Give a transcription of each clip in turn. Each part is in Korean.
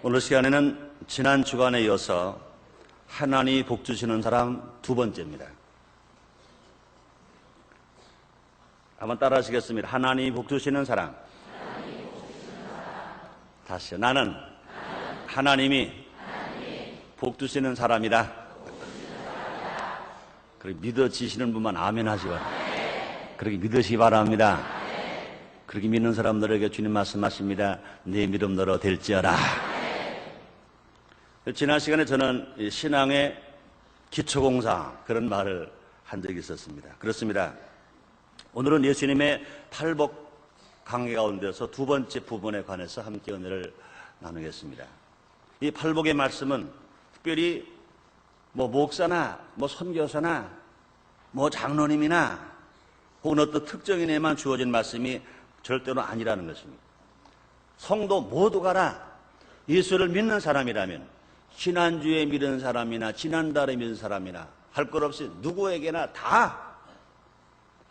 오늘 시간에는 지난 주간에 이어서 하나님이 복 주시는 사람 두 번째입니다. 한번 따라 하시겠습니다. 하나님이 복 주시는 사람. 다시요. 나는 하나님이 복 주시는 사람이다. 그렇게 믿어지시는 분만 아멘 하시 바랍니다. 그렇게 믿으시기 바랍니다. 그렇게 믿는 사람들에게 주님 말씀하십니다. 네 믿음 너로 될지어라. 지난 시간에 저는 신앙의 기초공사 그런 말을 한 적이 있었습니다. 그렇습니다. 오늘은 예수님의 팔복 강해 가운데서 두 번째 부분에 관해서 함께 은혜를 나누겠습니다. 이 팔복의 말씀은 특별히 목사나 선교사나 장로님이나 혹은 어떤 특정인에만 주어진 말씀이 절대로 아니라는 것입니다. 성도 모두가라 예수를 믿는 사람이라면 지난주에 믿은 사람이나 지난달에 믿은 사람이나 할 것 없이 누구에게나 다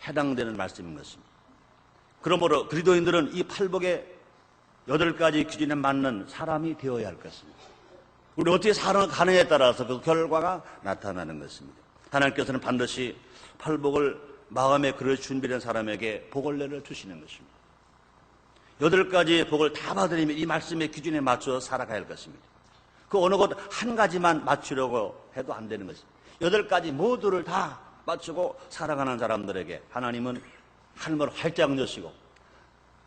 해당되는 말씀인 것입니다. 그러므로 그리스도인들은 이 팔복의 8가지 기준에 맞는 사람이 되어야 할 것입니다. 우리 어떻게 살아가느냐에 따라서 그 결과가 나타나는 것입니다. 하나님께서는 반드시 팔복을 마음에 그릇 준비된 사람에게 복을 내려주시는 것입니다. 8가지의 복을 다 받으려면 이 말씀의 기준에 맞춰 살아가야 할 것입니다. 그 어느 것 한 가지만 맞추려고 해도 안 되는 것입니다. 8가지 모두를 다 맞추고 살아가는 사람들에게 하나님은 하늘을 활짝 여시고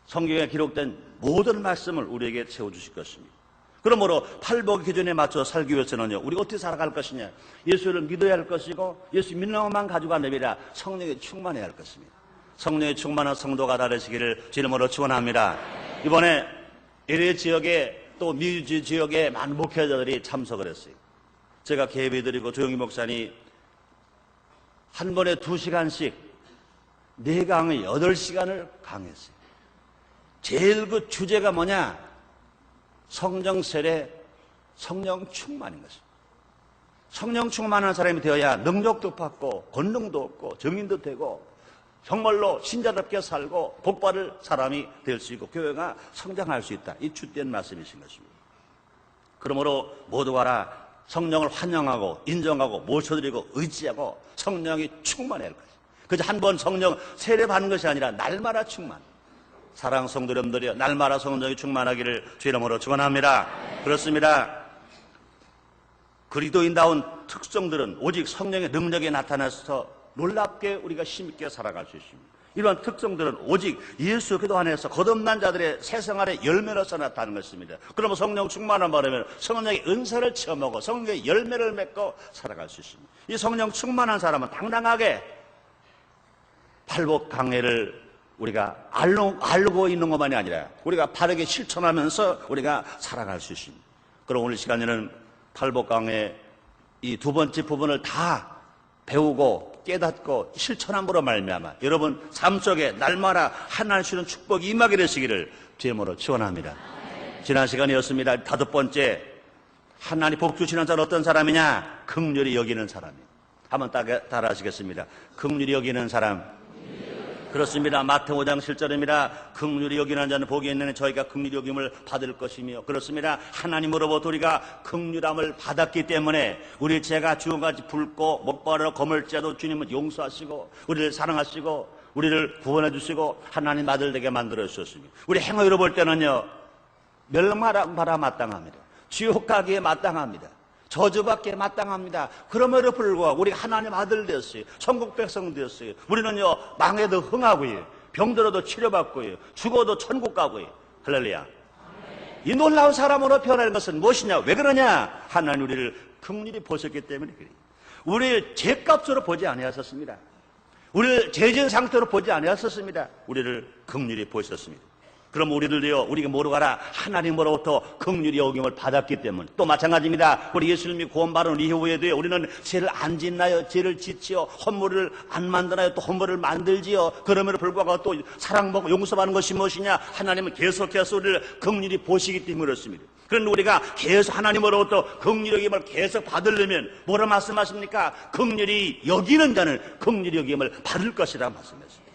성경에 기록된 모든 말씀을 우리에게 채워주실 것입니다. 그러므로 팔복의 기준에 맞춰 살기 위해서는요, 우리가 어떻게 살아갈 것이냐, 예수를 믿어야 할 것이고 예수 믿는 것만 가지고 아니라 성령에 충만해야 할 것입니다. 성령에 충만한 성도가 다르시기를 주님으로 축원합니다. 이번에 LA 지역에 또 미주 지역에 많은 목회자들이 참석을 했어요. 제가 계획해드리고 조영희 목사님 한 번에 2시간씩 4강의 8시간을 강했어요. 제일 그 주제가 뭐냐? 성령 세례, 성령 충만인 것입니다. 성령 충만한 사람이 되어야 능력도 받고 권능도 얻고 증인도 되고 정말로 신자답게 살고 복받을 사람이 될 수 있고 교회가 성장할 수 있다. 이 주된 말씀이신 것입니다. 그러므로 모두가 성령을 환영하고 인정하고 모셔드리고 의지하고 성령이 충만해야 할 것입니다. 그저 한 번 성령 세례받는 것이 아니라 날마다 충만. 사랑 성도 여러분들이여, 날마다 성령이 충만하기를 주의 이름으로 축원합니다. 그렇습니다. 그리스도인다운 특성들은 오직 성령의 능력에 나타나서 놀랍게 우리가 힘있게 살아갈 수 있습니다. 이러한 특성들은 오직 예수 그리스도 안에서 거듭난 자들의 새 생활의 열매로서 나타나는 것입니다. 그러면 성령 충만한 말하면 성령의 은사를 체험하고 성령의 열매를 맺고 살아갈 수 있습니다. 이 성령 충만한 사람은 당당하게 팔복 강해를 우리가 알고 있는 것만이 아니라 우리가 바르게 실천하면서 우리가 살아갈 수 있습니다. 그럼 오늘 시간에는 팔복 강해 이 두 번째 부분을 다 배우고 깨닫고 실천함으로 말미암아 여러분 삶 속에 날마다 하나님 주시는 축복이 임하게 되시기를 주님으로 축원합니다. 지난 시간이었습니다. 5번째, 하나님 복 주시는 자는 어떤 사람이냐? 긍휼히 여기는 사람이에요. 한번 따라 하시겠습니다. 긍휼히 여기는 사람. 그렇습니다. 마태복음 5장 7절입니다. 긍휼히 여기는 자는 복이 있느니 저희가 긍휼히 여김을 받을 것이며, 그렇습니다. 하나님으로부터 우리가 긍휼함을 받았기 때문에 우리 죄가 주홍같이 붉고 목바로 검을지라도 주님은 용서하시고 우리를 사랑하시고 우리를 구원해 주시고 하나님 아들 되게 만들어 주셨습니다. 우리 행위로 볼 때는요, 멸망받아 마땅합니다. 지옥 가기에 마땅합니다. 저주받기에 마땅합니다. 그럼에도 불구하고 우리가 하나님 아들 되었어요. 천국 백성 되었어요. 우리는요, 망해도 흥하고요, 병들어도 치료받고요, 죽어도 천국 가고요. 할렐루야. 이 놀라운 사람으로 변하는 것은 무엇이냐? 왜 그러냐? 하나님 우리를 긍휼히 보셨기 때문에 그래요. 우리를 죄값으로 보지 아니하셨습니다. 우리를 죄진 상태로 보지 아니하셨습니다. 우리를 긍휼히 보셨습니다. 그럼 우리들도요, 우리가 뭐로 가라? 하나님으로부터 긍휼히 여김을 받았기 때문에. 또 마찬가지입니다. 우리 예수님이 구원받은 이후에도요, 우리는 죄를 안 짓나요? 죄를 짓지요. 헛물을 안 만드나요? 또 헛물을 만들지요. 그럼에도 불구하고 또 사랑받고 용서받는 것이 무엇이냐? 하나님은 계속해서 우리를 긍휼히 보시기 때문에 그렇습니다. 그런데 우리가 계속 하나님으로부터 긍휼히 여김을 계속 받으려면 뭐라 말씀하십니까? 긍휼히 여기는 자는 긍휼히 여김을 받을 것이라 말씀하십니다.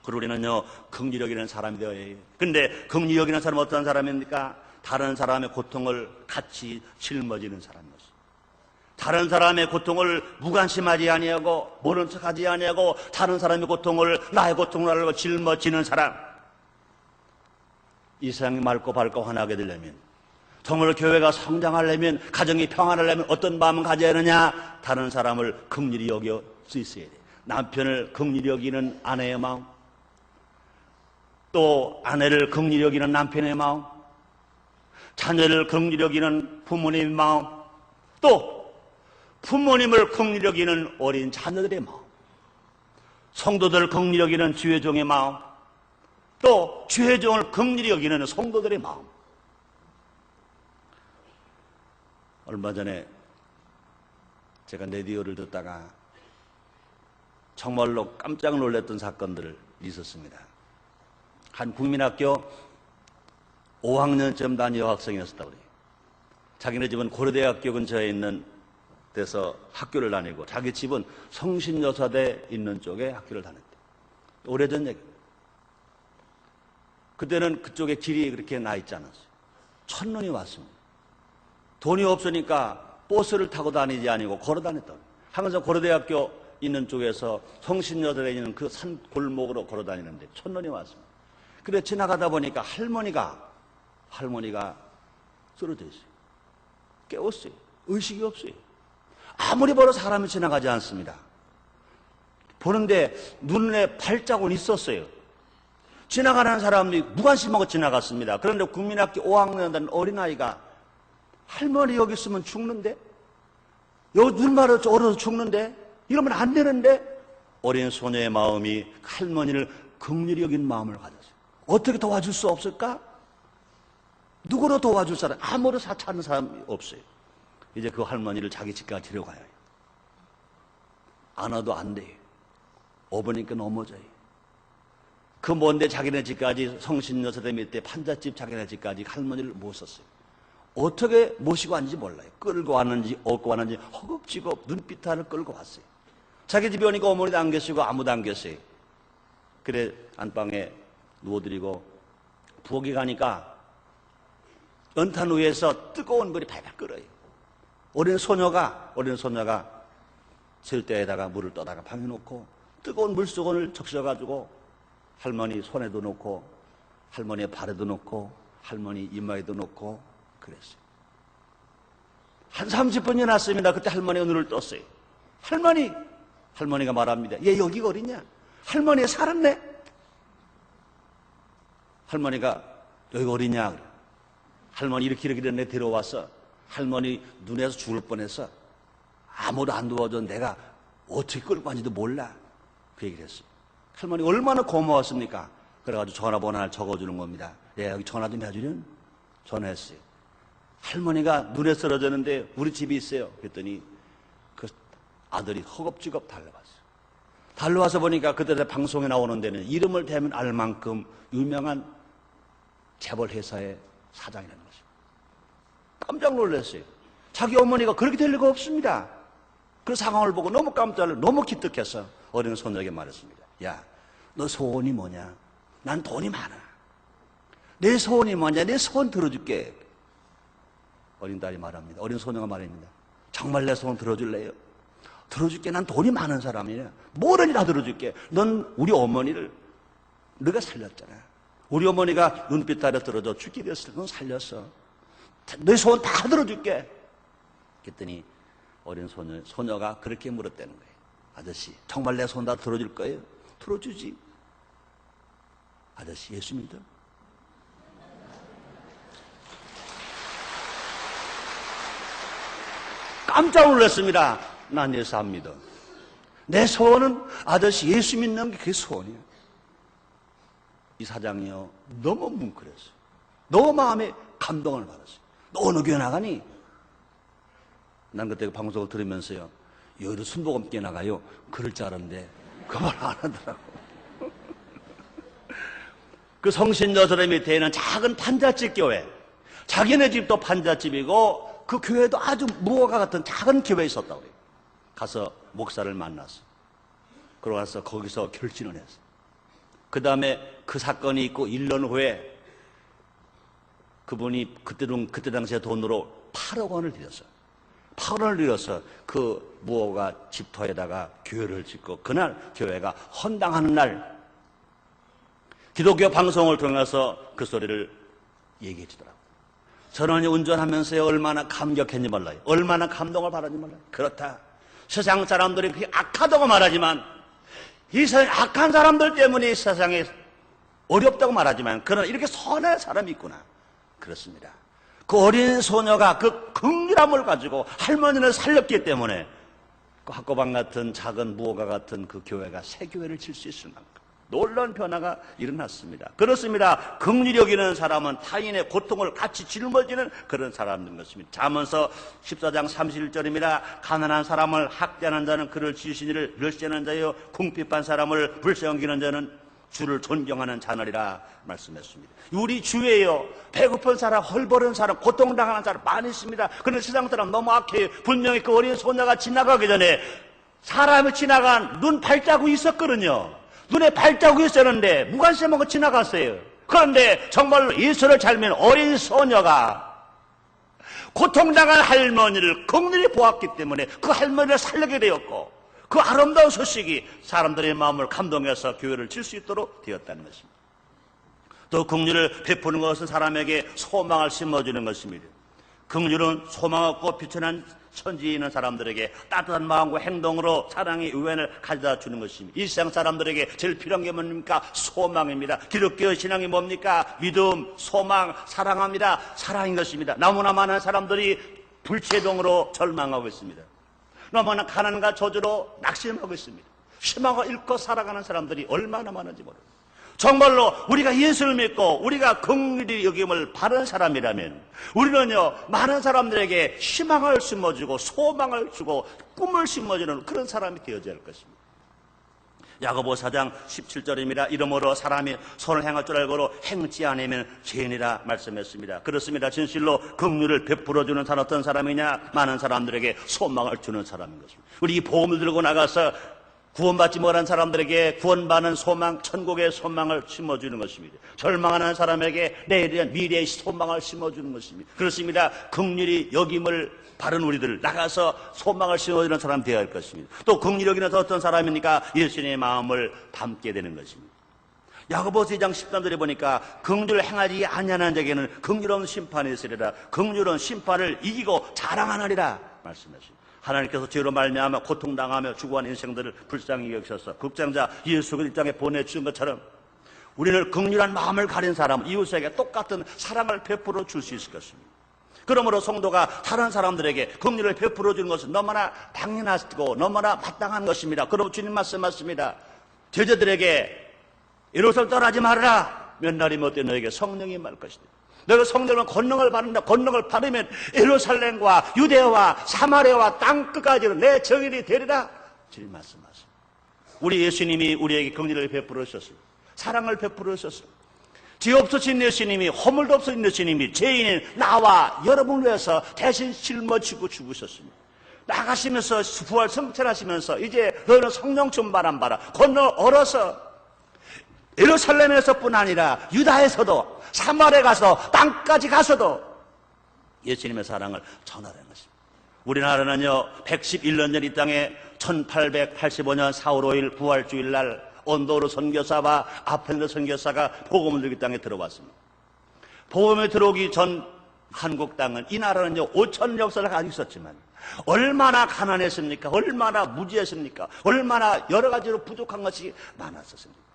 그리고 우리는요, 긍휼히 여기는 사람이 되어야 해요. 근데 긍휼히 여기는 사람은 어떤 사람입니까? 다른 사람의 고통을 같이 짊어지는 사람이었어요. 다른 사람의 고통을 무관심하지 아니하고 모른 척하지 아니하고 다른 사람의 고통을 나의 고통을 알고 짊어지는 사람. 이 세상이 맑고 밝고 환하게 되려면, 정말 교회가 성장하려면, 가정이 평안하려면 어떤 마음을 가져야 하느냐? 다른 사람을 긍휼히 여길 수 있어야 돼. 남편을 긍휼히 여기는 아내의 마음, 또 아내를 긍휼히 여기는 남편의 마음, 자녀를 긍휼히 여기는 부모님의 마음, 또 부모님을 긍휼히 여기는 어린 자녀들의 마음, 성도들을 긍휼히 여기는 주의 종의 마음, 또 주의 종을 긍휼히 여기는 성도들의 마음. 얼마 전에 제가 라디오를 듣다가 정말로 깜짝 놀랐던 사건들이 있었습니다. 한 국민학교 5학년쯤 단 여학생이었다고 그래요. 자기네 집은 고려대학교 근처에 있는 데서 학교를 다니고 자기 집은 성신여사대 있는 쪽에 학교를 다녔대. 오래전 얘기. 그때는 그쪽에 길이 그렇게 나 있지 않았어요. 첫눈이 왔습니다. 돈이 없으니까 버스를 타고 다니지 아니고 걸어 다녔다고. 항상 고려대학교 있는 쪽에서 성신여사대 있는 그 산 골목으로 걸어 다니는데 첫눈이 왔습니다. 그래 지나가다 보니까 할머니가 쓰러져 있어요. 깨웠어요. 의식이 없어요. 아무리 봐도 사람이 지나가지 않습니다. 보는데 눈에 발자국은 있었어요. 지나가는 사람이 무관심하고 지나갔습니다. 그런데 국민학교 5학년 된 어린아이가 할머니 여기 있으면 죽는데? 여기 눈 마려 얼어서 죽는데? 이러면 안 되는데? 어린 소녀의 마음이 할머니를 긍휼히 여긴 마음을 가졌어요. 어떻게 도와줄 수 없을까? 누구로 도와줄 사람? 아무도 찾는 사람이 없어요. 이제 그 할머니를 자기 집까지 데려가요. 안아도 안 돼요. 업으니까 넘어져요. 그 먼데 자기네 집까지 성신여사대 밑에 판잣집 자기네 집까지 할머니를 모셨어요. 어떻게 모시고 왔는지 몰라요. 끌고 왔는지 업고 왔는지 허겁지겁 눈빛 하나를 끌고 왔어요. 자기 집에 오니까 어머니도 안 계시고 아무도 안 계세요. 그래 안방에 누워드리고 부엌에 가니까 연탄 위에서 뜨거운 물이 발발 끓어요. 어린 소녀가 절대에다가 물을 떠다가 방에 놓고 뜨거운 물수건을 적셔가지고 할머니 손에도 놓고 할머니의 발에도 놓고 할머니 이마에도 놓고 그랬어요. 한 30분 지났습니다. 그때 할머니가 눈을 떴어요. 할머니가 말합니다. 얘 여기가 어디냐? 할머니가 살았네? 할머니가 여기가 어디냐? 그래. 할머니 이렇게 내 데려왔어. 할머니 눈에서 죽을 뻔했어. 아무도 안 도와줘. 내가 어떻게 끌고 왔는지도 몰라. 그 얘기를 했어요. 할머니 얼마나 고마웠습니까? 그래가지고 전화번호 하나 적어주는 겁니다. 예, 여기 전화 좀 해주는? 전화했어요. 할머니가 눈에 쓰러졌는데 우리 집에 있어요. 그랬더니 그 아들이 허겁지겁 달려왔어요. 달려와서 보니까 그때 방송에 나오는 데는 이름을 대면 알 만큼 유명한 재벌 회사의 사장이라는 것입니다. 깜짝 놀랐어요. 자기 어머니가 그렇게 될 리가 없습니다. 그 상황을 보고 너무 깜짝 놀라서 너무 기특해서 어린 소녀에게 말했습니다. 야, 너 소원이 뭐냐? 난 돈이 많아. 내 소원이 뭐냐? 내 소원 들어줄게. 어린 딸이 말합니다. 어린 소녀가 말합니다. 정말 내 소원 들어줄래요? 들어줄게. 난 돈이 많은 사람이야. 뭐든지 다 들어줄게. 넌 우리 어머니를 네가 살렸잖아. 우리 어머니가 눈빛 아래 떨어져 죽게 됐을 때 넌 살렸어. 내 소원 다 들어줄게. 그랬더니 어린 소녀가 그렇게 물었다는 거예요. 아저씨, 정말 내 소원 다 들어줄 거예요? 들어주지. 아저씨, 예수 믿어? 깜짝 놀랐습니다. 난 예수 안 믿어. 내 소원은 아저씨 예수 믿는 게 그게 소원이야. 이 사장이요, 너무 뭉클했어요. 너무 마음에 감동을 받았어요. 너 어느 교회 나가니? 난 그때 그 방송을 들으면서요, 여기도 순복음교회 나가요. 그럴 줄 알았는데 그 말 안 하더라고. 그 성신여사대 밑에 있는 작은 판잣집 교회, 자기네 집도 판잣집이고 그 교회도 아주 무화과 같은 작은 교회에 있었다고 그래요. 가서 목사를 만났어. 그러고 와서 거기서 결진을 했어. 그 다음에 그 사건이 있고 1년 후에 그분이 그때 당시에 돈으로 8억 원을 들였어요. 8억 원을 들여서 그 무허가 집터에다가 교회를 짓고, 그날 교회가 헌당하는 날 기독교 방송을 통해서 그 소리를 얘기해 주더라고요. 저는 운전하면서 얼마나 감격했는지 몰라요. 얼마나 감동을 받았는지 몰라요. 그렇다. 세상 사람들이 그렇게 악하다고 말하지만, 이 세상 악한 사람들 때문에 이 세상에 어렵다고 말하지만, 그러나 이렇게 선한 사람이 있구나. 그렇습니다. 그 어린 소녀가 그 긍휼함을 가지고 할머니를 살렸기 때문에 그 학고방 같은 작은 무허가 같은 그 교회가 새 교회를 질 수 있을 만큼 놀라운 변화가 일어났습니다. 그렇습니다. 긍휼히 여기는 사람은 타인의 고통을 같이 짊어지는 그런 사람인 것입니다. 잠언서 14장 31절입니다. 가난한 사람을 학대하는 자는 그를 지으시니를 멸시하는 자여, 궁핍한 사람을 불쌍히기는 자는 주를 존경하는 자널이라 말씀했습니다. 우리 주위에요, 배고픈 사람, 헐벗은 사람, 고통당하는 사람 많이 있습니다. 그런데 세상 사람 너무 악해요. 분명히 그 어린 소녀가 지나가기 전에 사람이 지나간 눈 발자국이 있었거든요. 눈에 발자국이 있었는데 무관심하고 지나갔어요. 그런데 정말로 예수를 잘 믿는 어린 소녀가 고통당한 할머니를 긍휼히 보았기 때문에 그 할머니를 살리게 되었고, 그 아름다운 소식이 사람들의 마음을 감동해서 교회를 질 수 있도록 되었다는 것입니다. 또 긍휼을 베푸는 것은 사람에게 소망을 심어주는 것입니다. 긍휼은 소망 없고 비천한 천지에 있는 사람들에게 따뜻한 마음과 행동으로 사랑의 유연을 가져다 주는 것입니다. 이 세상 사람들에게 제일 필요한 게 뭡니까? 소망입니다. 기독교 신앙이 뭡니까? 믿음, 소망, 사랑합니다. 사랑인 것입니다. 너무나 많은 사람들이 불체동으로 절망하고 있습니다. 너무나 가난과 저주로 낙심하고 있습니다. 희망을 잃고 살아가는 사람들이 얼마나 많은지 모릅니다. 정말로 우리가 예수를 믿고 우리가 긍휼히 여김을 바른 사람이라면 우리는요, 많은 사람들에게 희망을 심어주고 소망을 주고 꿈을 심어주는 그런 사람이 되어져야 할 것입니다. 야고보 4장 17절입니다. 이러므로 사람이 선을 행할 줄 알고도 행치 않으면 죄인이라 말씀했습니다. 그렇습니다. 진실로 긍휼을 베풀어주는 사람 어떤 사람이냐? 많은 사람들에게 소망을 주는 사람인 것입니다. 우리 이 복음을 들고 나가서 구원받지 못한 사람들에게 구원받는 소망, 천국의 소망을 심어주는 것입니다. 절망하는 사람에게 내일의 미래의 소망을 심어주는 것입니다. 그렇습니다. 긍휼히 여김을 바른 우리들 나가서 소망을 심어주는 사람 되어야 할 것입니다. 또 긍휼히 여기는 어떤 사람입니까? 예수님의 마음을 담게 되는 것입니다. 야고보서 2장 13절에 보니까 긍휼을 행하지 아니하는 자에게는 긍휼없는 심판이 있으리라. 긍휼은 심판을 이기고 자랑하느니라 말씀하십니다. 하나님께서 죄로 말미암아 고통당하며 죽어가는 인생들을 불쌍히 여기셔서 극장자 예수 그리스도 땅에 보내주신 것처럼 우리는 긍휼한 마음을 가진 사람은 이웃에게 똑같은 사랑을 베풀어 줄 수 있을 것입니다. 그러므로 성도가 다른 사람들에게 긍휼을 베풀어 주는 것은 너무나 당연하고 너무나 마땅한 것입니다. 그럼 주님 말씀하십니다. 제자들에게 예루살렘 떠나지 말아라. 몇 날이 못돼 너에게 성령이 임할 것이다. 너가 성령은 권능을 받는다. 권능을 받으면 예루살렘과 유대와 사마리아와 땅끝까지로 내 정인이 되리라. 주님 말씀하십니다. 우리 예수님이 우리에게 긍휼을 베풀어 주셨습니다. 사랑을 베풀어 주셨습니다. 죄 없으신 예수님이, 허물도 없으신 예수님이 죄인인 나와 여러분을 위해서 대신 짊어지고 죽으셨습니다. 나가시면서 부활 성천하시면서 이제 너희는 성령 충만 받아 권능을 얻어서 예루살렘에서뿐 아니라 유다에서도 사마리아에 가서 땅까지 가서도 예수님의 사랑을 전하라는 것입니다. 우리나라는요 111년 전 이 땅에 1885년 4월 5일 부활주일 날 온도르 선교사와 아펠레 선교사가 복음을 들기 땅에 들어왔습니다. 복음에 들어오기 전 한국 땅은 이 나라는요 5천 역사를 가지고 있었지만 얼마나 가난했습니까? 얼마나 무지했습니까? 얼마나 여러 가지로 부족한 것이 많았었습니다.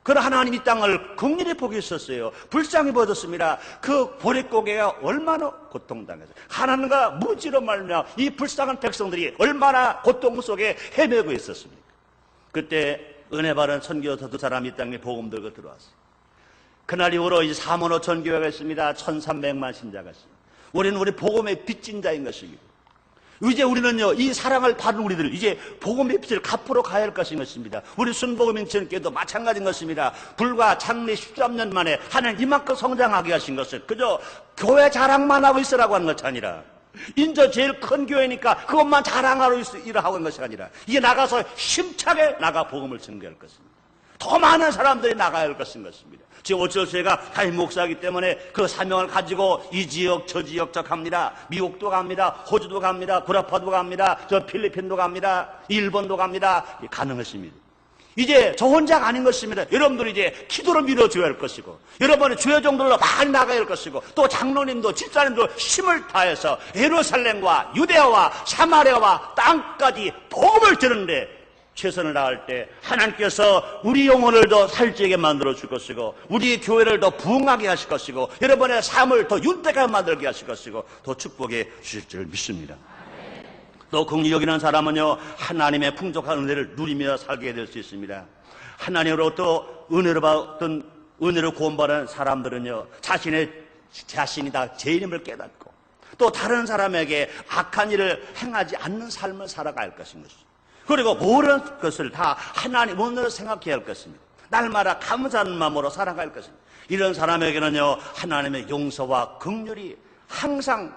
그러나 하나님 이 땅을 긍휼히 보기 있었어요. 불쌍히 보셨습니다. 그 보릿고개가 얼마나 고통당해서 가난과 무지로 말미암아 이 불쌍한 백성들이 얼마나 고통 속에 헤매고 있었습니까? 그때 은혜 받은 선교사 두 사람이 이 땅에 복음 들고 들어왔어요. 그날 이후로 이제 4만 5천 교회가 있습니다. 1,300만 신자가 있습니다. 우리는 우리 복음의 빚진 자인 것입니다. 이제 우리는요 이 사랑을 받은 우리들 이제 복음의 빚을 갚으러 가야 할 것인 것입니다. 우리 순복음인천교회도 마찬가지인 것입니다. 불과 장래 13년 만에 하나님 이만큼 성장하게 하신 것은 그저 교회 자랑만 하고 있으라고 하는 것이 아니라 인저 제일 큰 교회니까 그것만 자랑하러 일을 하고 있는 것이 아니라 이제 나가서 힘차게 나가 복음을 전개할 것입니다. 더 많은 사람들이 나가야 할 것입니다. 지금 오철수가 담임 목사이기 때문에 그 사명을 가지고 이 지역 저 지역 저 갑니다. 미국도 갑니다. 호주도 갑니다. 구라파도 갑니다. 저 필리핀도 갑니다. 일본도 갑니다. 가능하십니다. 이제 저 혼자가 아닌 것입니다. 여러분들이 이제 기도로 밀어줘야 할 것이고, 여러분의 주요 종들로 많이 나가야 할 것이고, 또 장로님도 집사님도 힘을 다해서 예루살렘과 유대아와 사마리아와 땅까지 복음을 드는데 최선을 다할 때 하나님께서 우리 영혼을 더 살찌게 만들어 줄 것이고, 우리 교회를 더 부흥하게 하실 것이고, 여러분의 삶을 더 윤택하게 만들게 하실 것이고, 더 축복해 주실 줄 믿습니다. 또 긍휼히 여기는 사람은요, 하나님의 풍족한 은혜를 누리며 살게 될 수 있습니다. 하나님으로부터 은혜를 받던, 은혜를 구원받은 사람들은요, 자신이 다 죄인임을 깨닫고, 또 다른 사람에게 악한 일을 행하지 않는 삶을 살아갈 것인 것이죠. 그리고 모든 것을 다 하나님 오늘로 생각해야 할 것입니다. 날마다 감사하는 마음으로 살아갈 것입니다. 이런 사람에게는요, 하나님의 용서와 긍휼이 항상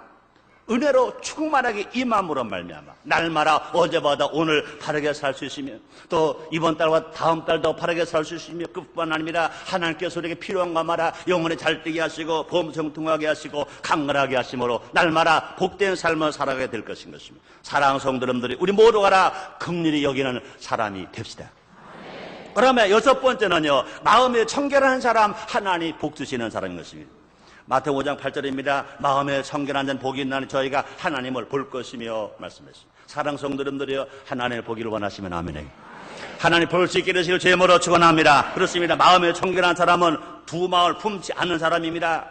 은혜로 충만하게 임함으로 말미암아 날마다 어제보다 오늘 바르게 살 수 있으며, 또 이번 달과 다음 달도 바르게 살 수 있으며, 그뿐만 아니라 하나님께서 우리에게 필요한 것마다 영혼에 잘되게 하시고 범성통하게 하시고 강건하게 하심으로 날마다 복된 삶을 살아가게 될 것인 것입니다. 사랑하는 성도님들이 우리 모두가 다 긍휼히 여기는 사람이 됩시다. 그러면 여섯 번째는요, 마음에 청결한 사람, 하나님 복 주시는 사람인 것입니다. 마태복음 5장 8절입니다. 마음에 청결한 자는 복이 있나니 저희가 하나님을 볼 것이며 말씀했습니다. 사랑 성도님들이여, 하나님의 보기를 원하시면 아멘에. 하나님 볼 수 있게 되시길 제물로 축원합니다. 그렇습니다. 마음에 청결한 사람은 두 마음을 품지 않는 사람입니다.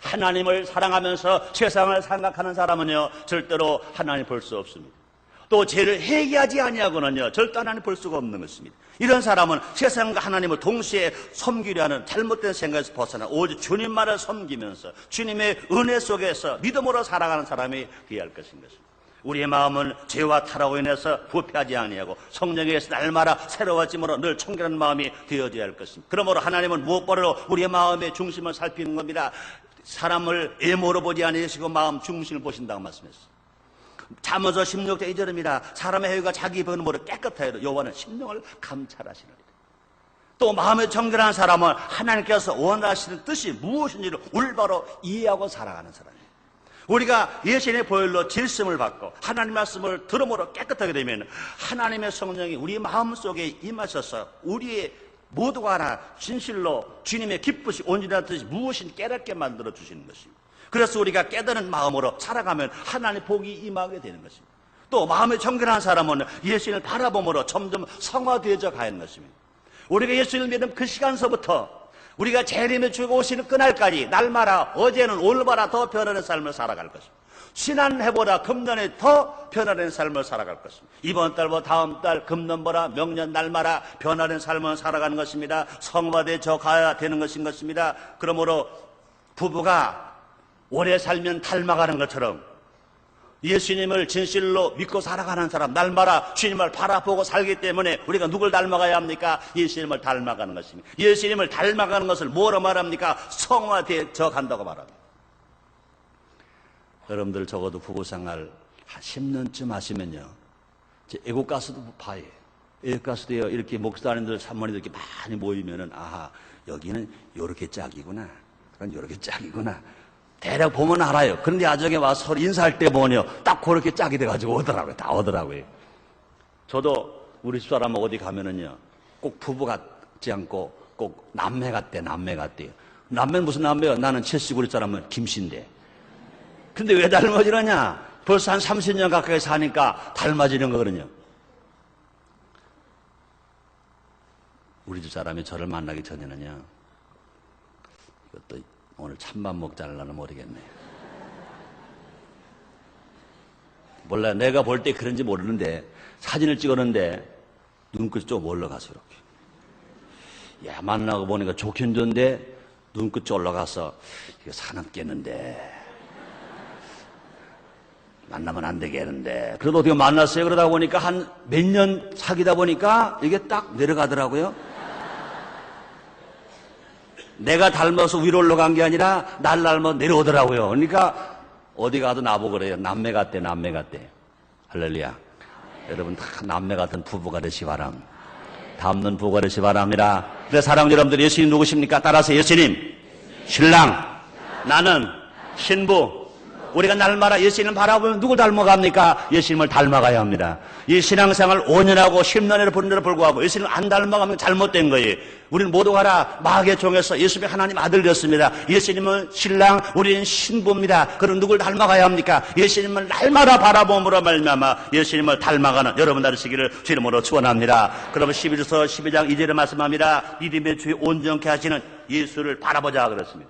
하나님을 사랑하면서 세상을 생각하는 사람은요, 절대로 하나님 볼 수 없습니다. 또 죄를 회개하지 아니하고는요, 절대 하나님 볼 수가 없는 것입니다. 이런 사람은 세상과 하나님을 동시에 섬기려 하는 잘못된 생각에서 벗어나 오직 주님만을 섬기면서 주님의 은혜 속에서 믿음으로 살아가는 사람이 되어야 할 것인 것입니다. 우리의 마음은 죄와 타락으로 인해서 부패하지 아니하고 성령에서 날마다 새로워짐으로 늘 청결한 마음이 되어져야 할 것입니다. 그러므로 하나님은 무엇보다도 우리의 마음의 중심을 살피는 겁니다. 사람을 외모로 보지 아니하시고 마음 중심을 보신다고 말씀했습니다. 잠언서 16장 2절입니다. 사람의 행위가 자기 번호로 깨끗하여도 여호와는 심령을 감찰하시느니라. 또 마음에 청결한 사람은 하나님께서 원하시는 뜻이 무엇인지를 올바로 이해하고 살아가는 사람이에요. 우리가 예수님의 보혈로 질심을 받고 하나님 말씀을 들음으로 깨끗하게 되면 하나님의 성령이 우리 마음속에 임하셔서 우리의 모두가 하나 진실로 주님의 기쁘시 온전한 뜻이 무엇인지 깨닫게 만들어 주시는 것입니다. 그래서 우리가 깨달은 마음으로 살아가면 하나님의 복이 임하게 되는 것입니다. 또 마음에 청결한 사람은 예수님을 바라봄으로 점점 성화되어져 가는 것입니다. 우리가 예수님을 믿는 그 시간서부터 우리가 재림에 주고 오시는 그날까지 날마다 어제는 오늘보다 더 변화된 삶을 살아갈 것입니다. 지난해보다 금년에 더 변화된 삶을 살아갈 것입니다. 이번 달보다 다음 달, 금년보다 명년 날마다 변화된 삶을 살아가는 것입니다. 성화되어져 가야 되는 것인 것입니다. 그러므로 부부가 오래 살면 닮아가는 것처럼 예수님을 진실로 믿고 살아가는 사람, 날마다 주님을 바라보고 살기 때문에 우리가 누굴 닮아가야 합니까? 예수님을 닮아가는 것입니다. 예수님을 닮아가는 것을 뭐로 말합니까? 성화되어져 간다고 말합니다. 여러분들 적어도 부부생활 한 10년쯤 하시면요, 애국 가수도 봐요. 애국 가수도요, 이렇게 목사님들, 산모님들 이렇게 많이 모이면은, 아하, 여기는 요렇게 짝이구나, 그건 요렇게 짝이구나, 대략 보면 알아요. 그런데 나중에 와서 서로 인사할 때 보면요, 딱 그렇게 짝이 돼가지고 오더라고요. 다 오더라고요. 저도 우리 집사람 어디 가면은요, 꼭 부부 같지 않고 꼭 남매 같대, 남매 같대요. 남매는 무슨 남매요? 나는 첼시 우리 사람은 김씨인데. 근데 왜 닮아지느냐? 벌써 한 30년 가까이 사니까 닮아지는 거거든요. 우리 집 사람이 저를 만나기 전에는요, 이것도 오늘 찬밥 먹자려나 모르겠네. 몰라요. 내가 볼 때 그런지 모르는데 사진을 찍었는데 눈끝이 좀 올라가서 이렇게. 야, 만나고 보니까 좋긴 좋은데 눈끝이 올라가서 이거 사납겠는데. 만나면 안 되겠는데. 그래도 어떻게 만났어요. 그러다 보니까 한 몇 년 사귀다 보니까 이게 딱 내려가더라고요. 내가 닮아서 위로 올라간 게 아니라 날 닮아 내려오더라고요. 그러니까 어디 가도 나보고 그래요. 남매 같대, 남매 같대. 할렐루야. 여러분 다 남매 같은 부부가 되시 바람. 담는 부거리시 바랍니다. 그래서 사랑하는 여러분들, 예수님 누구십니까? 따라서 예수님, 신랑, 나는 신부. 우리가 날마다 예수님을 바라보면 누굴 닮아갑니까? 예수님을 닮아가야 합니다. 이 신앙생활 5년하고 10년을 부른데도 불구하고 예수님을 안 닮아가면 잘못된 거예요. 우리는 모두가 다 마귀의 종에서 예수님의 하나님 아들이었습니다. 예수님은 신랑, 우리는 신부입니다. 그럼 누굴 닮아가야 합니까? 예수님을 날마다 바라봄으로 말미암아 예수님을 닮아가는 여러분 되시기를 주 이름으로 축원합니다. 그러면 11서 12장 2절에 말씀합니다. 믿음의 주에 온전케 하시는 예수를 바라보자 그랬습니다.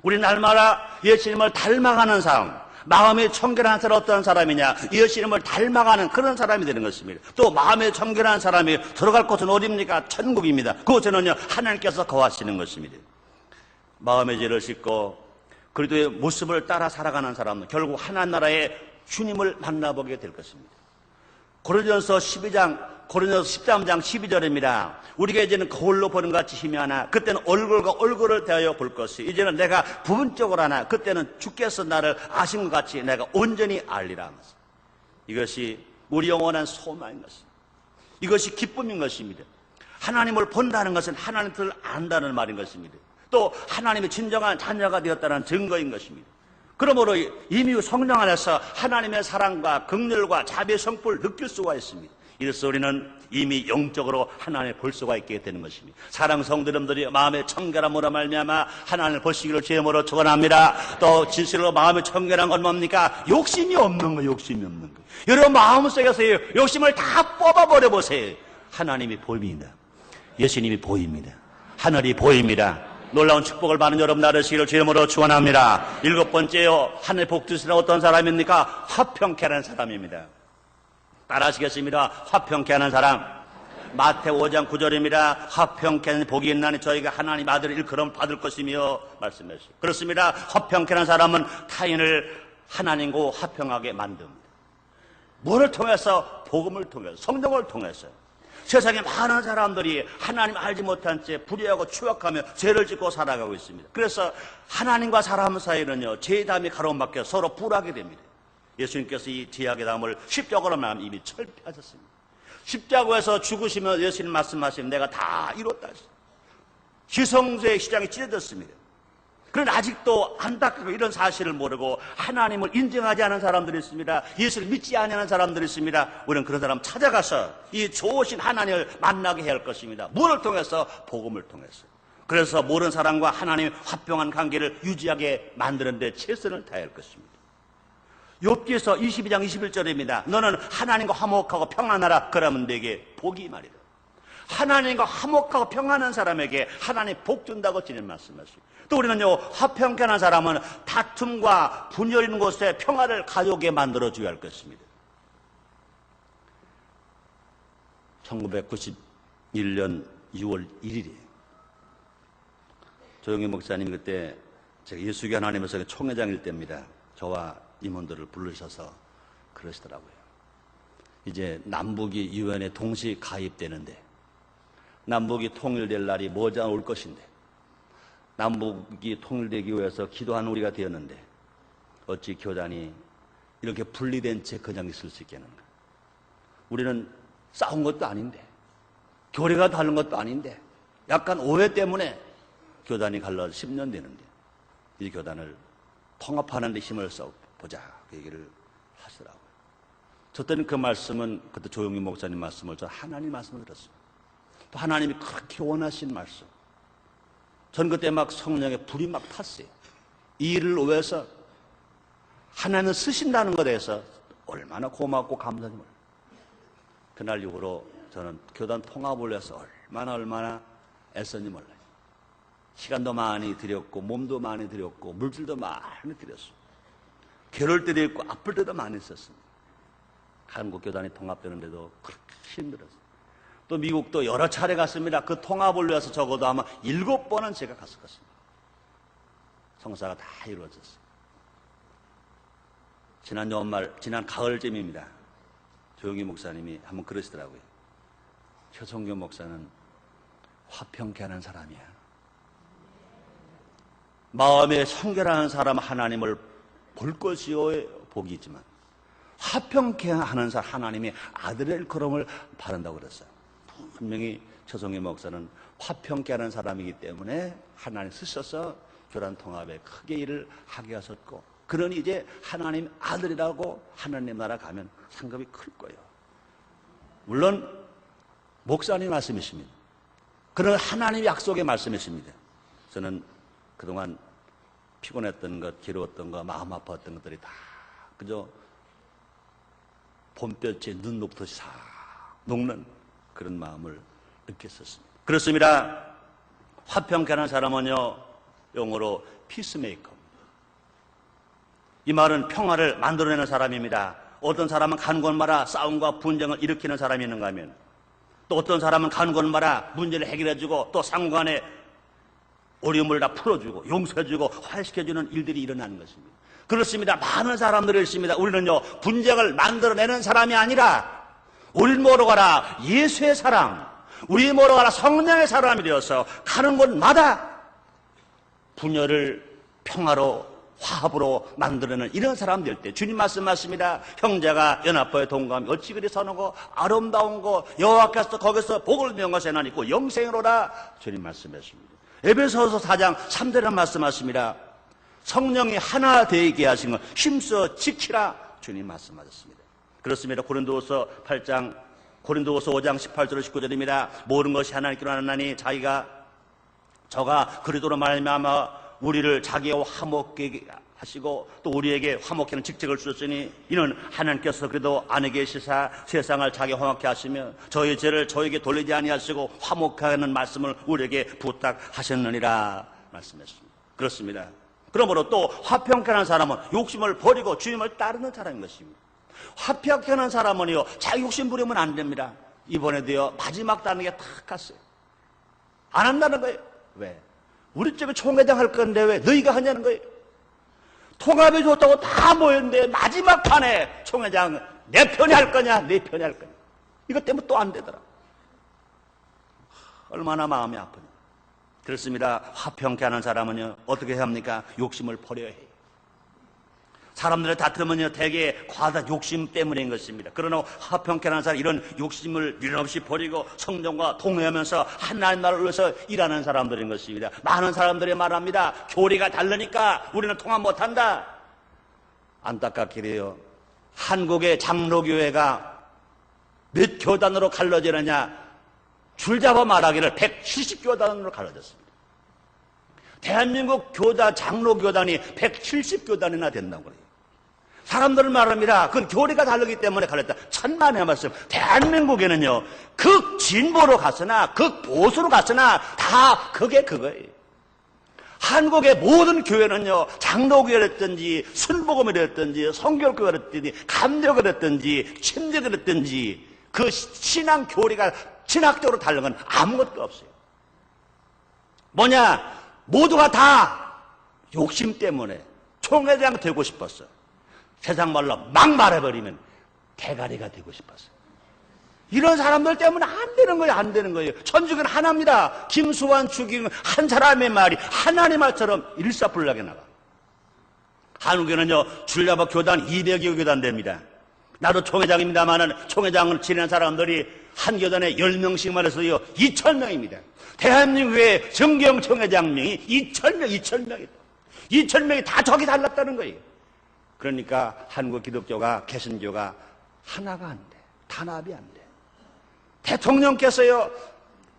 우리 날마다 예수님을 닮아가는 삶, 마음이 청결한 사람 어떤 사람이냐? 예수님을 닮아가는 그런 사람이 되는 것입니다. 또 마음이 청결한 사람이 들어갈 곳은 어디입니까? 천국입니다. 그곳에는요 하나님께서 거하시는 것입니다. 마음의 죄를 씻고 그리스도의 모습을 따라 살아가는 사람은 결국 하나님 나라의 주님을 만나보게 될 것입니다. 고린도전서 13장 12절입니다. 우리가 이제는 거울로 보는 것 같이 희미하나 그때는 얼굴과 얼굴을 대하여 볼 것이 이제는 내가 부분적으로 하나 그때는 주께서 나를 아신 것 같이 내가 온전히 알리라. 이것이 우리 영원한 소망인 것입니다. 이것이 기쁨인 것입니다. 하나님을 본다는 것은 하나님을 안다는 말인 것입니다. 또 하나님의 진정한 자녀가 되었다는 증거인 것입니다. 그러므로 이미 성령 안에서 하나님의 사랑과 긍휼과 자비의 성품을 느낄 수가 있습니다. 이래서 우리는 이미 영적으로 하나님을 볼 수가 있게 되는 것입니다. 사랑 성도님들이 마음의 청결함으로 말미암아 하나님을 보시기를 주님으로 축원합니다. 또 진실로 마음의 청결한 건 뭡니까? 욕심이 없는 거, 욕심이 없는 거. 여러분 마음속에서 욕심을 다 뽑아버려 보세요. 하나님이 보입니다. 예수님이 보입니다. 하늘이 보입니다. 놀라운 축복을 받는 여러분 나르시기를 주님으로 축원합니다. 7번째요, 하늘 복 주시는 어떤 사람입니까? 화평케 하는 사람입니다. 따라하시겠습니다. 화평케 하는 사람. 마태오 5장 9절입니다. 화평케 하는 복이 있나니 저희가 하나님 아들을 일컬음 받을 것이며 말씀하시죠. 그렇습니다. 화평케 하는 사람은 타인을 하나님과 화평하게 만듭니다. 뭐를 통해서? 복음을 통해서, 성령을 통해서. 세상에 많은 사람들이 하나님 알지 못한 채 불의하고 추악하며 죄를 짓고 살아가고 있습니다. 그래서 하나님과 사람 사이는요 죄담이 가로막혀 서로 불하게 됩니다. 예수님께서 이 죄악의 담을 십자가로 말하면 이미 철폐하셨습니다. 십자가에서 죽으시면 예수님 말씀하시면 내가 다 이뤘다 하셨습니다. 지성소의 시장이 찢어졌습니다. 그런데 아직도 안타깝고 이런 사실을 모르고 하나님을 인정하지 않은 사람들이 있습니다. 예수를 믿지 않는 사람들이 있습니다. 우리는 그런 사람 찾아가서 이 좋으신 하나님을 만나게 해야 할 것입니다. 무엇을 통해서? 복음을 통해서. 그래서 모르는 사람과 하나님의 화평한 관계를 유지하게 만드는 데 최선을 다해야 할 것입니다. 욥기서 22장 21절입니다. 너는 하나님과 화목하고 평안하라. 그러면 내게 복이 말이다. 하나님과 화목하고 평안한 사람에게 하나님 복 준다고 주님 말씀하시고, 또 우리는요 화평케 하는 사람은 다툼과 분열 있는 곳에 평화를 가져오게 만들어줘야 할 것입니다. 1991년 6월 1일이에요. 조영희 목사님 그때 제가 예수교 하나님에서 총회장일 때입니다. 저와 임원들을 부르셔서 그러시더라고요. 이제 남북이 유엔에 동시 가입되는데 남북이 통일될 날이 머지 않아 올 것인데 남북이 통일되기 위해서 기도하는 우리가 되었는데 어찌 교단이 이렇게 분리된 채 그냥 있을 수 있겠는가? 우리는 싸운 것도 아닌데 교리가 다른 것도 아닌데 약간 오해 때문에 교단이 갈라서 10년 되는데 이 교단을 통합하는 데 힘을 써보자 그 얘기를 하시더라고요. 저 때는 그 말씀은 그때 조영희 목사님 말씀을 저 하나님 말씀을 들었어요. 또 하나님이 그렇게 원하신 말씀. 전 그때 막 성령의 불이 막 탔어요. 이 일을 위해서 하나님을 쓰신다는 것에 대해서 얼마나 고맙고 감사한지 몰라요. 그날 이후로 저는 교단 통합을 위해서 얼마나 애썼는지 몰라요. 시간도 많이 들였고 몸도 많이 들였고 물질도 많이 들였어요. 괴로울 때도 있고 아플 때도 많이 있었습니다. 한국 교단이 통합되는데도 그렇게 힘들었어요. 또 미국도 여러 차례 갔습니다. 그 통합을 위해서 적어도 아마 7번은 제가 갔을 것입니다. 성사가 다 이루어졌어요. 지난 연말, 지난 가을쯤입니다. 조영희 목사님이 한번 그러시더라고요. 최성교 목사는 화평케 하는 사람이야. 마음에 청결한 사람 하나님을 볼 것이요 복이 있지만 화평케 하는 사람 하나님의 아들의 일컬음을 바란다고 그랬어요. 분명히 최성희 목사는 화평케 하는 사람이기 때문에 하나님 쓰셔서 교단 통합에 크게 일을 하게 하셨고, 그러니 이제 하나님 아들이라고 하나님 나라 가면 상급이 클 거예요. 물론 목사님 말씀이십니다. 그런 하나님 약속의 말씀이십니다. 저는 그동안 피곤했던 것, 괴로웠던 것, 마음 아팠던 것들이 다 그저 봄볕에 눈 녹듯이 싹 녹는 그런 마음을 느꼈었습니다. 그렇습니다. 화평케 하는 사람은요, 영어로 피스메이커. 이 말은 평화를 만들어내는 사람입니다. 어떤 사람은 가는 곳마다 싸움과 분쟁을 일으키는 사람이 있는가 하면, 또 어떤 사람은 가는 곳마다 문제를 해결해주고 또 상관의 어려움을 다 풀어주고 용서해주고 화해시켜주는 일들이 일어나는 것입니다. 그렇습니다. 많은 사람들이 있습니다. 우리는요, 분쟁을 만들어내는 사람이 아니라 우리를 몰아가라 예수의 사랑, 우리 몰아가라 성령의 사람이 되어서 가는 곳마다 분열을 평화로 화합으로 만들어내는 이런 사람 될 때 주님 말씀하십니다. 형제가 연합하여 동감하며 어찌 그리 선하고 아름다운 거 여호와께서 거기서 복을 명하시나 있고 영생으로라 주님 말씀하십니다. 에베소서 4장 3절에 말씀하십니다. 성령이 하나 되게 하신 것 힘써 지키라 주님 말씀하셨습니다. 그렇습니다. 고린도후서 5장 18절 19절입니다. 모든 것이 하나님께로 하나니 저가 그리스도로 말미암아 우리를 자기와 화목하게 하시고 또 우리에게 화목하는 직책을 주셨으니 이는 하나님께서 그래도 안에 계시사 세상을 자기 화목케 하시며 저희 죄를 저에게 돌리지 아니하시고 화목하는 말씀을 우리에게 부탁하셨느니라 말씀했습니다. 그렇습니다. 그러므로 또 화평케 하는 사람은 욕심을 버리고 주님을 따르는 사람인 것입니다. 화평케 하는 사람은요, 자기 욕심 부리면 안 됩니다. 이번에도요, 마지막 단계에 탁 갔어요. 안 한다는 거예요. 왜? 우리 집에 총회장 할 건데 왜 너희가 하냐는 거예요. 통합이 좋다고 다 모였는데 마지막 판에 총회장 내 편이 할 거냐 내 편이 할 거냐, 이것 때문에 또 안 되더라. 얼마나 마음이 아프냐. 그렇습니다. 화평케 하는 사람은요, 어떻게 해야 합니까? 욕심을 버려야 해요. 사람들의 다툼은요, 대개 과다 욕심 때문인 것입니다. 그러나 화평케 하는 사람, 이런 욕심을 유념없이 버리고 성령과 동행하면서 하나님 나라를 위해서 일하는 사람들인 것입니다. 많은 사람들이 말합니다. 교리가 다르니까 우리는 통합 못한다. 안타깝게요, 한국의 장로교회가 몇 교단으로 갈라지느냐, 줄잡아 말하기를 170교단으로 갈라졌습니다. 대한민국 장로교단이 170교단이나 된다고 그래요. 사람들은 말합니다. 그건 교리가 다르기 때문에 갈렸다. 천만의 말씀. 대한민국에는요, 극 진보로 갔으나 극 보수로 갔으나 다 그게 그거예요. 한국의 모든 교회는요, 장로교회였든지 순복음이랬든지 성결교회였든지 감교회였든지 침례교회였든지 그 신앙 교리가 신학적으로 다른 건 아무것도 없어요. 뭐냐? 모두가 다 욕심 때문에 총회장 되고 싶었어. 세상 말로 막 말해버리면 대가리가 되고 싶었어. 이런 사람들 때문에 안 되는 거예요. 안 되는 거예요. 천주교는 하나입니다. 김수환 추기는 한 사람의 말이 하나님 말처럼 일사불란하게 나가. 한국에는요, 줄잡아 교단 200여 교단 됩니다. 나도 총회장입니다만은 총회장을 지내는 사람들이 한 교단에 10명씩만 해서요 2,000명입니다. 대한민국의 정경총회장명이 2,000명이다. 2,000명이 다 저기 달랐다는 거예요. 그러니까 한국 기독교가, 개신교가 하나가 안 돼. 단합이 안 돼. 대통령께서요,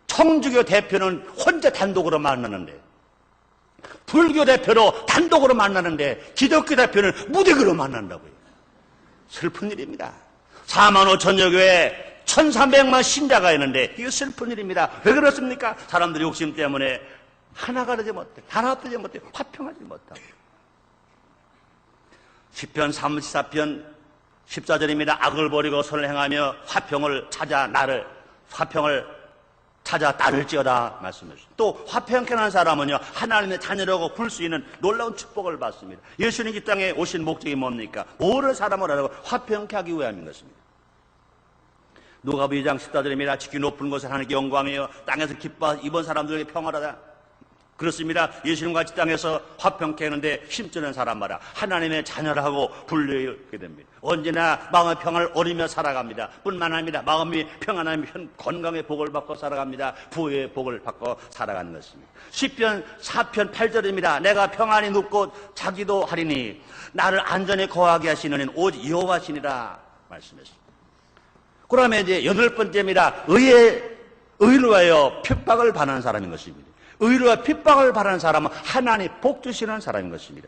천주교 대표는 혼자 단독으로 만나는데, 불교 대표로 단독으로 만나는데, 기독교 대표는 무대교로 만난다고요. 슬픈 일입니다. 4만 5천여 교회 1,300만 신자가 있는데 이거 슬픈 일입니다. 왜 그렇습니까? 사람들이 욕심 때문에 하나가 되지 못해, 단합되지 못해, 화평하지 못하고. 시편 34편 14절입니다. 악을 버리고 선을 행하며 화평을 찾아 따를지어다 말씀하셨습니다. 또 화평케 하는 사람은요, 하나님의 자녀라고 부를 수 있는 놀라운 축복을 받습니다. 예수님 이 땅에 오신 목적이 뭡니까? 모든 사람을 하라고 화평케 하기 위함인 것입니다. 누가복음 2장 14절입니다. 지극히 높은 곳에 하나님께 영광이요 땅에서 기뻐 이번 사람들에게 평화라다. 그렇습니다. 예수님과 같이 땅에서 화평케 하는데 힘쓰는 사람마다 하나님의 자녀라고 불리게 됩니다. 언제나 마음의 평안을 얻으며 살아갑니다. 뿐만 아니라 마음이 평안하면 건강의 복을 받고 살아갑니다. 부의 복을 받고 살아가는 것입니다. 시편 4편 8절입니다. 내가 평안히 눕고 자기도 하리니 나를 안전히 거하게 하시는 이는 오직 여호와시니라 말씀했습니다. 그러면 이제 여덟 번째입니다. 의로 하여 핍박을 받는 사람인 것입니다. 의로 하여 핍박을 받는 사람은 하나님 복 주시는 사람인 것입니다.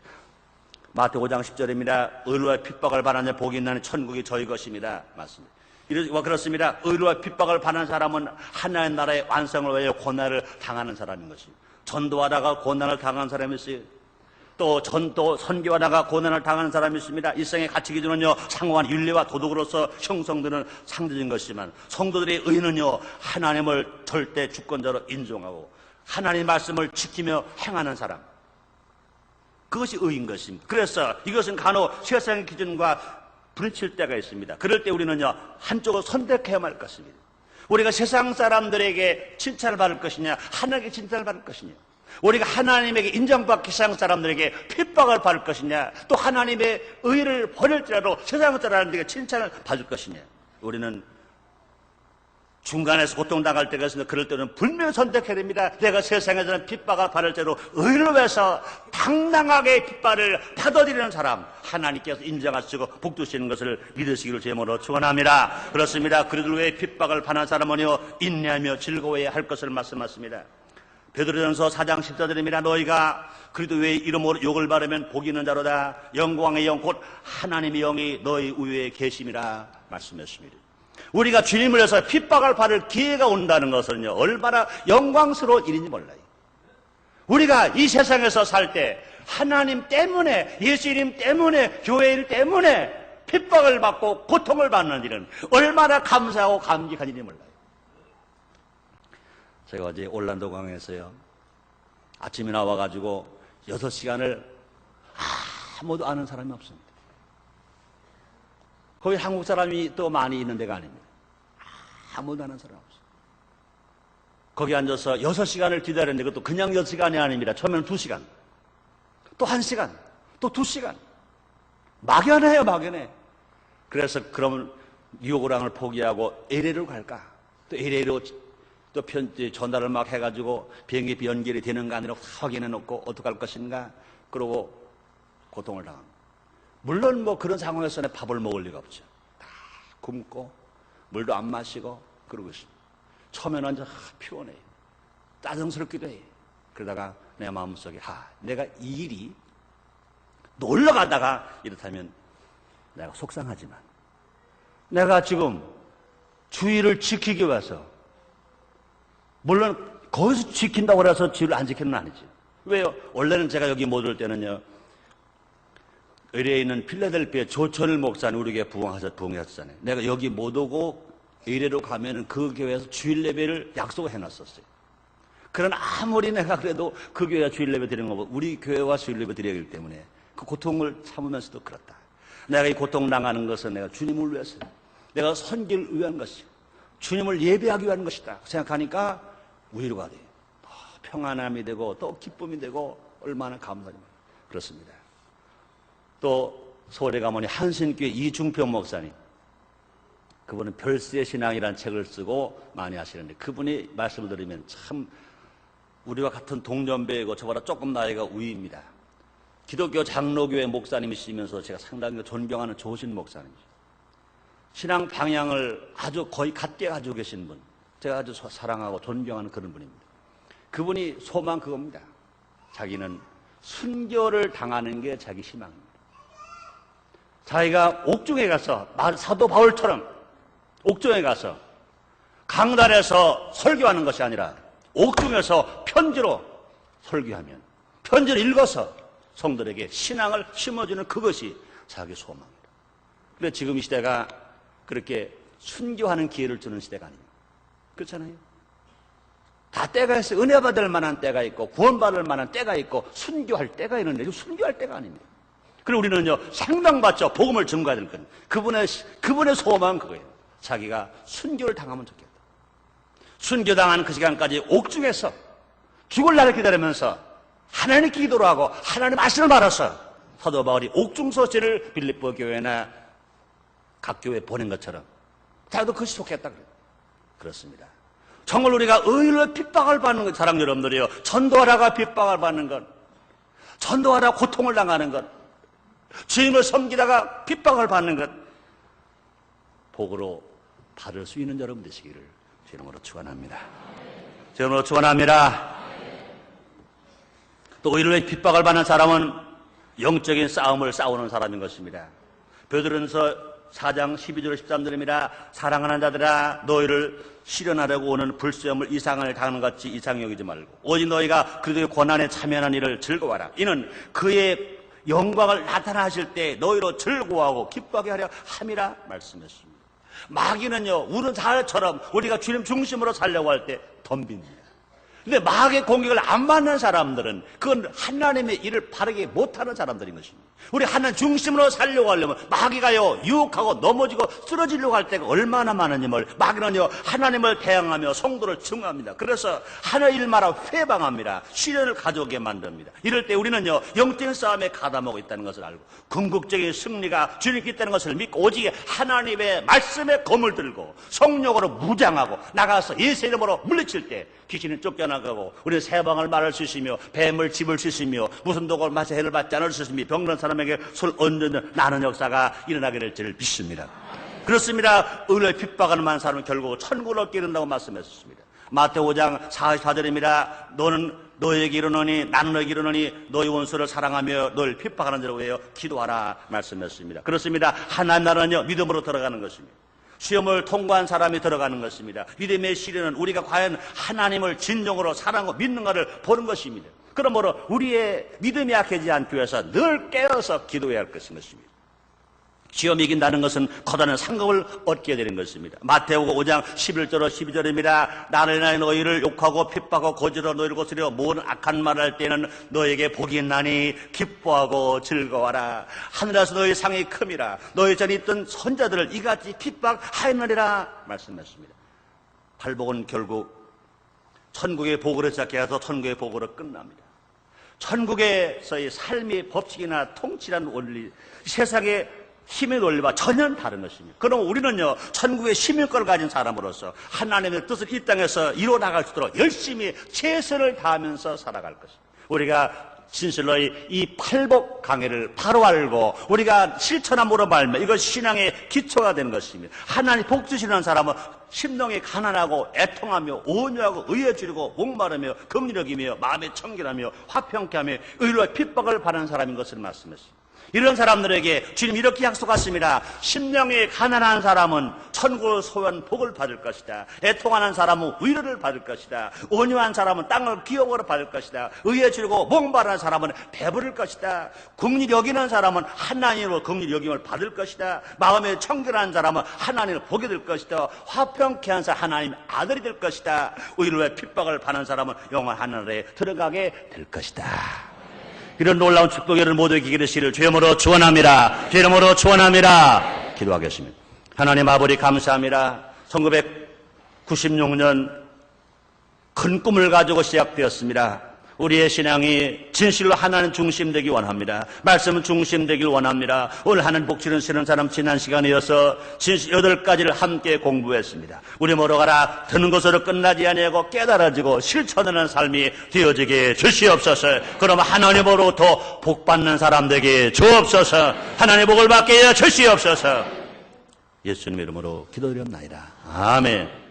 마태복음 5장 10절입니다. 의로 하여 핍박을 받는 자 복이 있나니 천국이 저희 것입니다. 맞습니다. 그렇습니다. 의로 하여 핍박을 받는 사람은 하나님 나라의 완성을 위하여 고난을 당하는 사람인 것입니다. 전도하다가 고난을 당한 사람이 있어요. 또 선교하다가 고난을 당하는 사람이 있습니다. 일생의 가치 기준은요, 상호한 윤리와 도덕으로서 형성되는 상대적인 것이지만 성도들의 의는요, 하나님을 절대 주권자로 인정하고 하나님의 말씀을 지키며 행하는 사람, 그것이 의인 것입니다. 그래서 이것은 간혹 세상의 기준과 부딪힐 때가 있습니다. 그럴 때 우리는요, 한쪽을 선택해야만 할 것입니다. 우리가 세상 사람들에게 칭찬을 받을 것이냐, 하나님께 칭찬을 받을 것이냐, 우리가 하나님에게 인정받기 세상 사람들에게 핍박을 받을 것이냐, 또 하나님의 의를 버릴지라도 세상 사람들에게 칭찬을 받을 것이냐, 우리는 중간에서 고통당할 때가 있습니다. 그럴 때는 분명히 선택해야 됩니다. 내가 세상에서는 핍박을 받을 때로 의를 위해서 당당하게 핍박을 받아들이는 사람, 하나님께서 인정하시고 복 주시는 것을 믿으시기를 제목으로 축원합니다. 그렇습니다. 그들을 위해 핍박을 받는 사람은요, 인내하며 즐거워해야 할 것을 말씀하십니다. 베드로전서 4장 14절입니다. 너희가 그리스도 외의 이름으로 욕을 받으면 복이 있는 자로다. 영광의 영 곧 하나님의 영이 너희 우위에 계심이라 말씀했습니다. 우리가 주님을 위해서 핍박을 받을 기회가 온다는 것은요, 얼마나 영광스러운 일인지 몰라요. 우리가 이 세상에서 살 때 하나님 때문에, 예수님 때문에, 교회 일 때문에 핍박을 받고 고통을 받는 일은 얼마나 감사하고 감격한 일인지 몰라요. 제가 어제 올란도 강에서요, 아침에 나와가지고 6시간을 아무도 아는 사람이 없습니다. 거기 한국 사람이 또 많이 있는 데가 아닙니다. 아무도 아는 사람 없어요. 거기 앉아서 6시간을 기다렸는데 그것도 그냥 6시간이 아닙니다. 처음에는 2시간, 또 1시간, 또 2시간. 막연해요, 막연해. 그래서 그러면 뉴욕을 포기하고 LA로 갈까? 또 LA로 또 전달을 막 해가지고 비행기 연결이 되는가 아니라 확인해 놓고 어떡할 것인가? 그러고 고통을 당합니다. 물론 뭐 그런 상황에서는 밥을 먹을 리가 없죠. 다 굶고 물도 안 마시고 그러고 있습니다. 처음에는 완전 피곤해, 짜증스럽기도 해. 그러다가 내 마음속에 내가 이 일이 놀러 가다가 이렇다면 내가 속상하지만 내가 지금 주의를 지키기 위해서, 물론 거기서 지킨다고 해서 주의를 안 지키는 건 아니지. 왜요? 원래는 제가 여기 못 올 때는요, LA에 있는 필라델피아 조천일 목사님 우리에게 부흥하셨잖아요. 내가 여기 못 오고 LA로 가면은 그 교회에서 주일 예배를 약속을 해놨었어요. 그러나 아무리 내가 그래도 그 교회가 주일 예배 드리는 거고 우리 교회와 주일 예배 드려야 하기 때문에 그 고통을 참으면서도 그렇다. 내가 이 고통 당하는 것은 내가 주님을 위해서, 내가 선기를 위한 것이고 주님을 예배하기 위한 것이다 생각하니까 위로가 돼요. 평안함이 되고 또 기쁨이 되고 얼마나 감사합니다. 그렇습니다. 또 서울에 가보니 한신교회 이중평 목사님, 그분은 별세의 신앙이라는 책을 쓰고 많이 하시는데 그분이 말씀을 드리면 참 우리와 같은 동년배이고 저보다 조금 나이가 위입니다. 기독교 장로교회 목사님이시면서 제가 상당히 존경하는 좋으신 목사님이죠. 신앙 방향을 아주 거의 같게 가지고 계신 분, 제가 아주 사랑하고 존경하는 그런 분입니다. 그분이 소망 그겁니다. 자기는 순교를 당하는 게 자기 희망입니다. 자기가 옥중에 가서 사도 바울처럼 옥중에 가서 강단에서 설교하는 것이 아니라 옥중에서 편지로 설교하면, 편지를 읽어서 성도들에게 신앙을 심어주는 그것이 자기 소망입니다. 그런데 지금 이 시대가 그렇게 순교하는 기회를 주는 시대가 아닙니다. 그렇잖아요. 다 때가 있어요. 은혜 받을 만한 때가 있고 구원받을 만한 때가 있고 순교할 때가 있는데 순교할 때가 아닙니다. 그리고 우리는요, 생명받죠. 복음을 증거해야 될 건. 그분의 소망은 그거예요. 자기가 순교를 당하면 좋겠다. 순교당하는 그 시간까지 옥중에서 죽을 날을 기다리면서 하나님께 기도를 하고 하나님 말씀을 말아서 사도 바울이 옥중서신을 빌립보 교회나 각 교회에 보낸 것처럼 자기도 그것이 좋겠다 그래요. 그렇습니다. 정말 우리가 의인을 핍박을 받는 것, 사랑 여러분들이요, 전도하다가 핍박을 받는 것, 전도하다 고통을 당하는 것, 주님을 섬기다가 핍박을 받는 것, 복으로 받을 수 있는 여러분 되시기를 주님으로 축원합니다. 주님으로 축원합니다. 또 의인을 핍박을 받는 사람은 영적인 싸움을 싸우는 사람인 것입니다. 베드로전서 4장 12절 13절입니다. 사랑하는 자들아, 너희를 실현하려고 오는 불시험을 이상을 당하는 것 같이 이상 여기지 말고 오직 너희가 그리스도의 고난에 참여하는 일을 즐거워하라. 이는 그의 영광을 나타나실 때 너희로 즐거워하고 기뻐하게 하려 함이라 말씀했습니다. 마귀는요, 우는 사람처럼 우리가 주님 중심으로 살려고 할 때 덤빕니다. 근데 마귀의 공격을 안 받는 사람들은 그건 하나님의 일을 바르게 못하는 사람들인 것입니다. 우리 하나님 중심으로 살려고 하려면 마귀가요, 유혹하고 넘어지고 쓰러지려고 할 때가 얼마나 많으냐면 마귀는요, 하나님을 대항하며 성도를 증오합니다. 그래서 하나의 일마다 회방합니다. 시련을 가져오게 만듭니다. 이럴 때 우리는요, 영적인 싸움에 가담하고 있다는 것을 알고 궁극적인 승리가 주님께 있다는 것을 믿고 오직 하나님의 말씀의 검을 들고 성령으로 무장하고 나가서 예수의 이름으로 물리칠 때 귀신은 쫓겨나가고 우리는 세방을 말할 수 있으며 뱀을 집을 수 있으며 무슨 독을 마셔 해를 받지 않을 수 있으며 병든 사람에게 손 얹는 나는 역사가 일어나게 될 줄을 믿습니다. 그렇습니다. 의를 핍박하는 많은 사람은 결국 천국을 얻게 된다고 말씀했습니다. 마태오 5장 44절입니다. 너는 너에게 이르노니 나는 너에게 이르노니 너희 원수를 사랑하며 너를 핍박하는 자를 위하여 기도하라 말씀했습니다. 그렇습니다. 하나님 나라는요, 믿음으로 들어가는 것입니다. 시험을 통과한 사람이 들어가는 것입니다. 믿음의 시련은 우리가 과연 하나님을 진정으로 사랑하고 믿는가를 보는 것입니다. 그러므로 우리의 믿음이 약해지지 않기 위해서 늘 깨어서 기도해야 할 것인 것입니다. 시험이 이긴다는 것은 커다란 상급을 얻게 되는 것입니다. 마태복음 5장 11절로 12절입니다. 나를 인하여 너희를 욕하고 핍박하고 거짓으로 너희를 거스려 모든 악한 말을 할 때는 너에게 복이 있나니 기뻐하고 즐거워하라. 하늘에서 너희 상이 큼이라. 너희 전에 있던 선자들을 이같이 핍박하였느니라 말씀하십니다. 팔복은 결국 천국의 복으로 시작해서 천국의 복으로 끝납니다. 천국에서의 삶의 법칙이나 통치라는 원리, 세상의 힘의 논리와 전혀 다른 것입니다. 그럼 우리는요, 천국의 시민권을 가진 사람으로서 하나님의 뜻을 이 땅에서 이루어 나갈 수 있도록 열심히 최선을 다하면서 살아갈 것입니다. 우리가 진실로 이 팔복 강해를 바로 알고 우리가 실천함으로 말면 이것 신앙의 기초가 되는 것입니다. 하나님 복 주시는 사람은 심령이 가난하고 애통하며 온유하고 의에 주리고 목마르며 긍휼히 여기며 마음에 청결하며 화평케 하며 의로 핍박을 받는 사람인 것을 말씀했습니다. 이런 사람들에게 주님 이렇게 약속하십니다. 심령이 가난한 사람은 천국을 소유한 복을 받을 것이다. 애통하는 사람은 위로를 받을 것이다. 온유한 사람은 땅을 기업으로 받을 것이다. 의에 주리고 목마른 사람은 배부를 것이다. 긍휼히 여기는 사람은 하나님으로 긍휼히 여김을 받을 것이다. 마음에 청결한 사람은 하나님을 보게 될 것이다. 화평케 한 사람 하나님의 아들이 될 것이다. 의로의 핍박을 받는 사람은 영원 하늘에 들어가게 될 것이다. 이런 놀라운 축복을 모두에게 이기시기를 주님으로 축원합니다. 주님으로 축원합니다. 기도하겠습니다. 하나님 아버지 감사합니다. 1996년 큰 꿈을 가지고 시작되었습니다. 우리의 신앙이 진실로 하나님 중심되기 원합니다. 말씀 중심되길 원합니다. 오늘 하나님 복지를 쓰는 사람 지난 시간이어서 진실 8가지를 함께 공부했습니다. 우리 모두 가라 듣는 것으로 끝나지 아니하고 깨달아지고 실천하는 삶이 되어지게 주시옵소서. 그럼 하나님으로부터 복받는 사람 되게 주옵소서. 하나님의 복을 받게 해 주시옵소서. 예수님 이름으로 기도드렸나이다. 아멘.